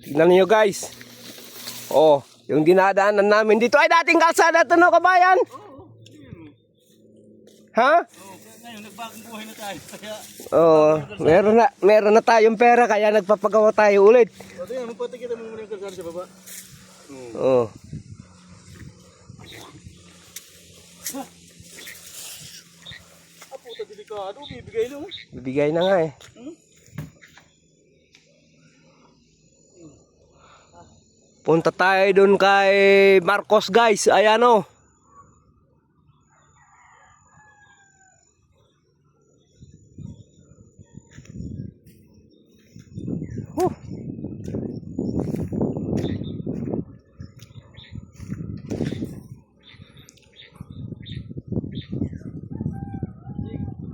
Tignan niyo guys. Oh, yung dinadaanan namin dito ay dating kalsada to, no, kabayan? Ha? Ngayon, nagbagong buhay na tayo. Kaya, meron na tayong pera kaya nagpapagawa tayo ulit. o yan, magpatikita mo muna yung kalsada sa baba. Oh. Puta, delikado. Bibigay lang. Bibigay na nga eh. Punta tayo dun kay Marcos guys. Ayan o.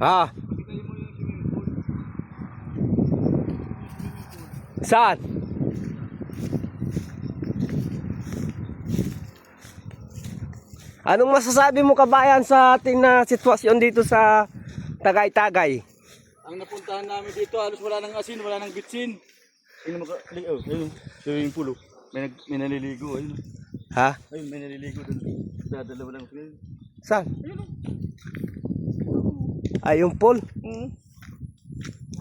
Ha? Saan? Anong masasabi mo kabayan sa ating na sitwasyon dito sa Tagaytay? Ang napuntahan namin dito, halos wala nang asin, wala nang bitsin. Ayun, ayun, yung pulo. May naliligo, ayun. Ha? Ayun, may naliligo dun. Dalawa lang. Saan? Ayun. Ay, yung pool?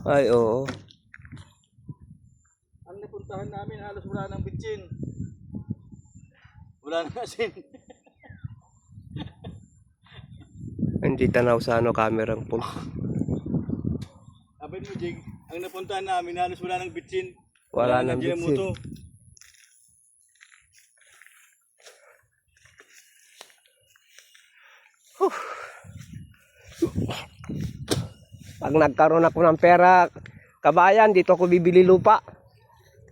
Ay, oo. Ang napuntahan namin, halos wala nang bitsin. Wala nang asin. Hindi tanaw sa ano, kamerang pool. Abay mo, Jig, ang napuntahan namin, halos wala nang bitsin. Wala nang bitsin. Ginamuto. Pag nagkaroon ako ng pera, kabayan, dito ako bibili lupa.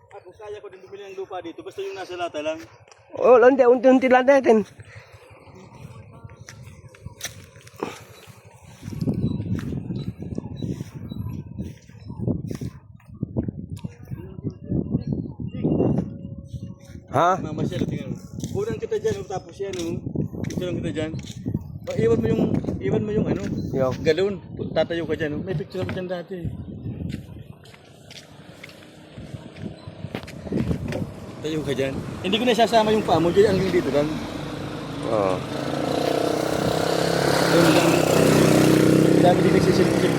Kung kaya ko din bumili ng lupa dito, basta yung nasa lata lang. Oh, unti-unti lang natin. Ha? Mamasyal, tingnan mo. Unang kita dyan, tapos yan, picture lang kita dyan. Iwan mo yung ano, Yo. galon. Tatayo ka dyan, may picture ako dyan dati. Tayo ka dyan. Hindi ko na sasama yung paa mo, dyan ang dito lang. Oh. Ayun lang. Dami din nagsisilip